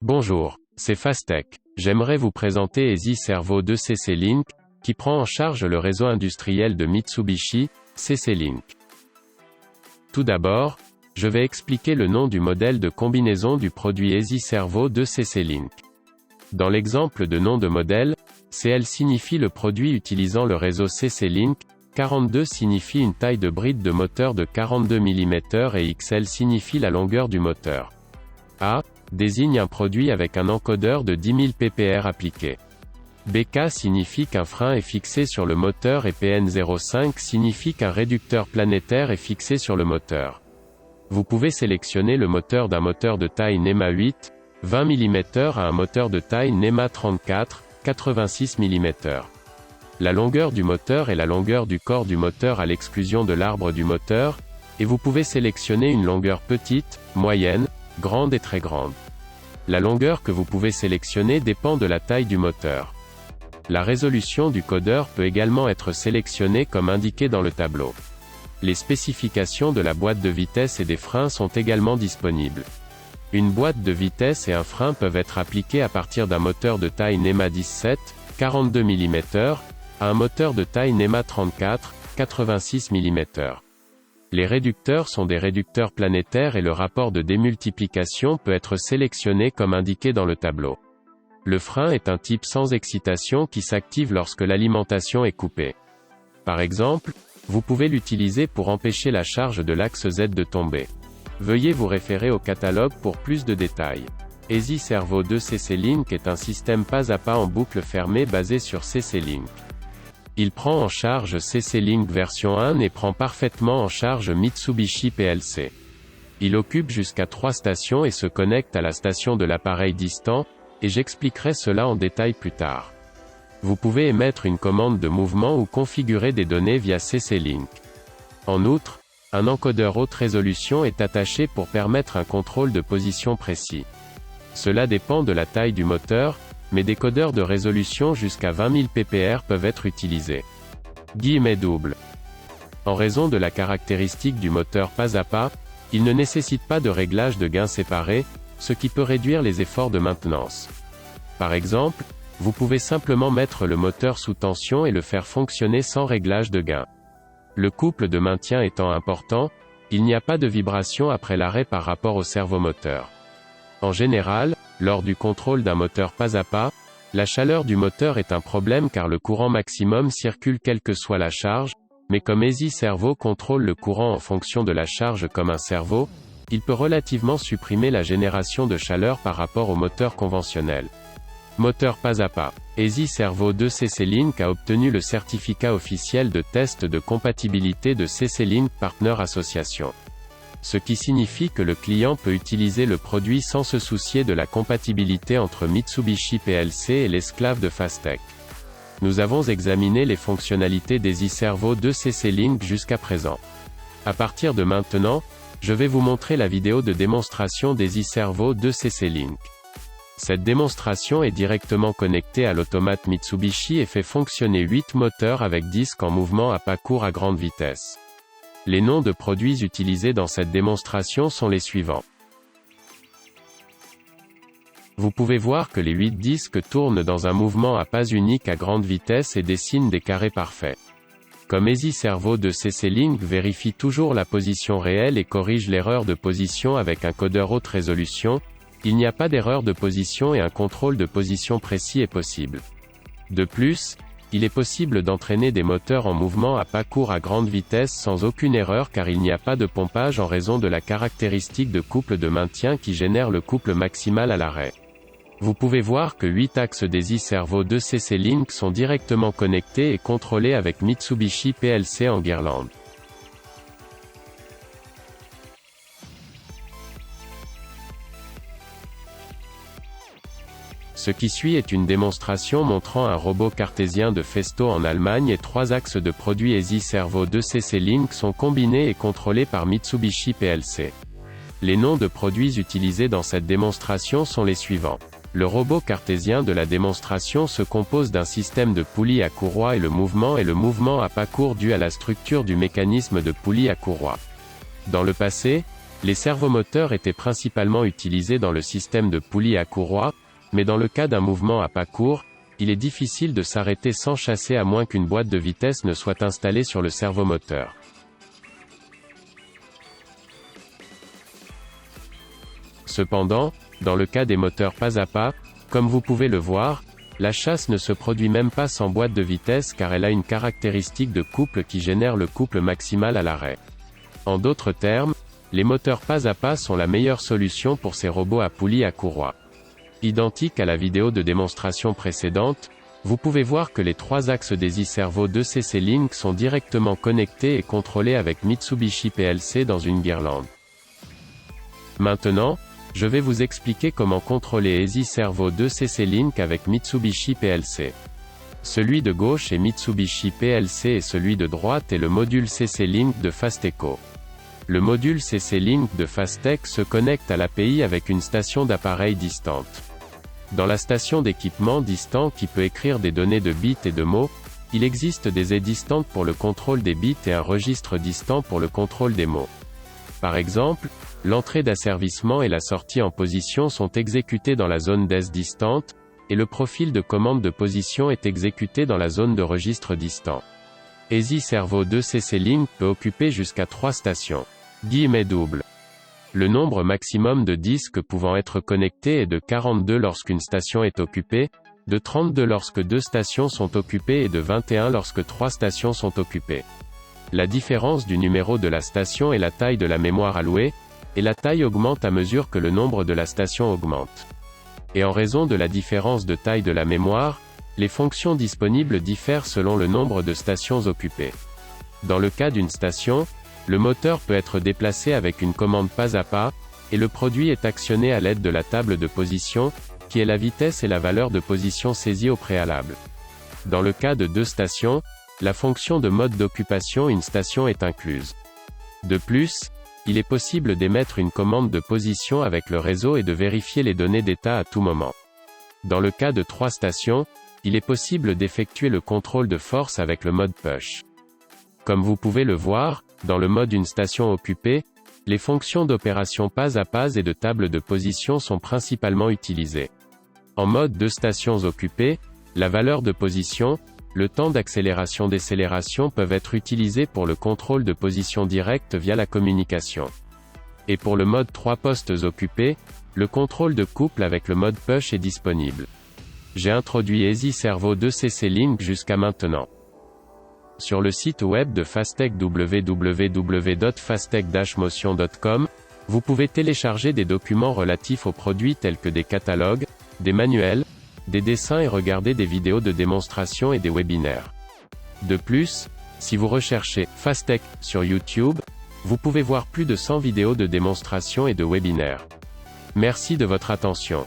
Bonjour, c'est Fastech. J'aimerais vous présenter Easy Servo 2 CC-Link, qui prend en charge le réseau industriel de Mitsubishi, CC-Link. Tout d'abord, je vais expliquer le nom du modèle de combinaison du produit Easy Servo 2 CC-Link. Dans l'exemple de nom de modèle, CL signifie le produit utilisant le réseau CC-Link, 42 signifie une taille de bride de moteur de 42 mm et XL signifie la longueur du moteur. A désigne un produit avec un encodeur de 10 000 ppr appliqué. BK signifie qu'un frein est fixé sur le moteur et PN05 signifie qu'un réducteur planétaire est fixé sur le moteur. Vous pouvez sélectionner le moteur d'un moteur de taille NEMA 8, 20 mm à un moteur de taille NEMA 34, 86 mm. La longueur du moteur est la longueur du corps du moteur à l'exclusion de l'arbre du moteur, et vous pouvez sélectionner une longueur petite, moyenne, grande et très grande. La longueur que vous pouvez sélectionner dépend de la taille du moteur. La résolution du codeur peut également être sélectionnée comme indiqué dans le tableau. Les spécifications de la boîte de vitesse et des freins sont également disponibles. Une boîte de vitesse et un frein peuvent être appliqués à partir d'un moteur de taille NEMA 17, 42 mm, à un moteur de taille NEMA 34, 86 mm. Les réducteurs sont des réducteurs planétaires et le rapport de démultiplication peut être sélectionné comme indiqué dans le tableau. Le frein est un type sans excitation qui s'active lorsque l'alimentation est coupée. Par exemple, vous pouvez l'utiliser pour empêcher la charge de l'axe Z de tomber. Veuillez vous référer au catalogue pour plus de détails. Easy Servo 2 CC-Link est un système pas à pas en boucle fermée basé sur CC-Link. Il prend en charge CC-Link version 1 et prend parfaitement en charge Mitsubishi PLC. Il occupe jusqu'à 3 stations et se connecte à la station de l'appareil distant, et j'expliquerai cela en détail plus tard. Vous pouvez émettre une commande de mouvement ou configurer des données via CC-Link. En outre, un encodeur haute résolution est attaché pour permettre un contrôle de position précis. Cela dépend de la taille du moteur, mais des codeurs de résolution jusqu'à 20 000 ppr peuvent être utilisés. Guillemets doubles. En raison de la caractéristique du moteur pas à pas, il ne nécessite pas de réglage de gain séparé, ce qui peut réduire les efforts de maintenance. Par exemple, vous pouvez simplement mettre le moteur sous tension et le faire fonctionner sans réglage de gain. Le couple de maintien étant important, il n'y a pas de vibration après l'arrêt par rapport au servomoteur. En général, lors du contrôle d'un moteur pas à pas, la chaleur du moteur est un problème car le courant maximum circule quelle que soit la charge, mais comme Easy Servo contrôle le courant en fonction de la charge comme un servo, il peut relativement supprimer la génération de chaleur par rapport au moteur conventionnel. Moteur pas à pas. Easy Servo 2 CC-Link a obtenu le certificat officiel de test de compatibilité de CC-Link Partner Association. Ce qui signifie que le client peut utiliser le produit sans se soucier de la compatibilité entre Mitsubishi PLC et l'esclave de Fastech. Nous avons examiné les fonctionnalités d'Easy Servo 2 CC-Link jusqu'à présent. À partir de maintenant, je vais vous montrer la vidéo de démonstration d'Easy Servo 2 CC-Link. Cette démonstration est directement connectée à l'automate Mitsubishi et fait fonctionner 8 moteurs avec disques en mouvement à pas court à grande vitesse. Les noms de produits utilisés dans cette démonstration sont les suivants. Vous pouvez voir que les 8 disques tournent dans un mouvement à pas unique à grande vitesse et dessinent des carrés parfaits. Comme Easy Servo 2 CC-Link vérifie toujours la position réelle et corrige l'erreur de position avec un codeur haute résolution, il n'y a pas d'erreur de position et un contrôle de position précis est possible. De plus, il est possible d'entraîner des moteurs en mouvement à pas court à grande vitesse sans aucune erreur car il n'y a pas de pompage en raison de la caractéristique de couple de maintien qui génère le couple maximal à l'arrêt. Vous pouvez voir que 8 axes d'Easy Servo 2 CC-Link sont directement connectés et contrôlés avec Mitsubishi PLC en guirlande. Ce qui suit est une démonstration montrant un robot cartésien de Festo en Allemagne et 3 axes de produits Easy Servo 2 CC-Link sont combinés et contrôlés par Mitsubishi PLC. Les noms de produits utilisés dans cette démonstration sont les suivants. Le robot cartésien de la démonstration se compose d'un système de poulies à courroie et le mouvement à pas court dû à la structure du mécanisme de poulies à courroie. Dans le passé, Les servomoteurs étaient principalement utilisés dans le système de poulie à courroie, mais dans le cas d'un mouvement à pas court, il est difficile de s'arrêter sans chasser à moins qu'une boîte de vitesse ne soit installée sur le servomoteur. Cependant, dans le cas des moteurs pas à pas, comme vous pouvez le voir, la chasse ne se produit même pas sans boîte de vitesse car elle a une caractéristique de couple qui génère le couple maximal à l'arrêt. En d'autres termes, les moteurs pas à pas sont la meilleure solution pour ces robots à poulie à courroie. Identique à la vidéo de démonstration précédente, vous pouvez voir que les trois axes des e-Servo 2 CC-Link sont directement connectés et contrôlés avec Mitsubishi PLC dans une guirlande. Maintenant, je vais vous expliquer comment contrôler e-Servo 2 CC-Link avec Mitsubishi PLC. Celui de gauche est Mitsubishi PLC et celui de droite est le module CC-Link de Fasteco. Le module CC-Link de Fastech se connecte à l'API avec une station d'appareil distante. Dans la station d'équipement distant qui peut écrire des données de bits et de mots, il existe des aides distantes pour le contrôle des bits et un registre distant pour le contrôle des mots. Par exemple, l'entrée d'asservissement et la sortie en position sont exécutées dans la zone d'AIS distante, et le profil de commande de position est exécuté dans la zone de registre distant. e-Servo 2 CC-Link peut occuper jusqu'à 3 stations. Double. Le nombre maximum de disques pouvant être connectés est de 42 lorsqu'une station est occupée, de 32 lorsque 2 stations sont occupées et de 21 lorsque 3 stations sont occupées. La différence du numéro de la station et la taille de la mémoire allouée, et la taille augmente à mesure que le nombre de la station augmente. Et en raison de la différence de taille de la mémoire, les fonctions disponibles diffèrent selon le nombre de stations occupées. Dans le cas d'une station, le moteur peut être déplacé avec une commande pas à pas, et le produit est actionné à l'aide de la table de position, qui est la vitesse et la valeur de position saisie au préalable. Dans le cas de 2 stations, la fonction de mode d'occupation une station est incluse. De plus, il est possible d'émettre une commande de position avec le réseau et de vérifier les données d'état à tout moment. Dans le cas de 3 stations, il est possible d'effectuer le contrôle de force avec le mode push. Comme vous pouvez le voir, dans le mode une station occupée, les fonctions d'opération pas à pas et de table de position sont principalement utilisées. En mode 2 stations occupées, la valeur de position, le temps d'accélération-décélération peuvent être utilisés pour le contrôle de position directe via la communication. Et pour le mode 3 postes occupés, le contrôle de couple avec le mode push est disponible. J'ai introduit e-Servo 2 CC-Link jusqu'à maintenant. Sur le site web de Fastech www.fastech-motion.com, vous pouvez télécharger des documents relatifs aux produits tels que des catalogues, des manuels, des dessins et regarder des vidéos de démonstration et des webinaires. De plus, si vous recherchez Fastech sur YouTube, vous pouvez voir plus de 100 vidéos de démonstration et de webinaires. Merci de votre attention.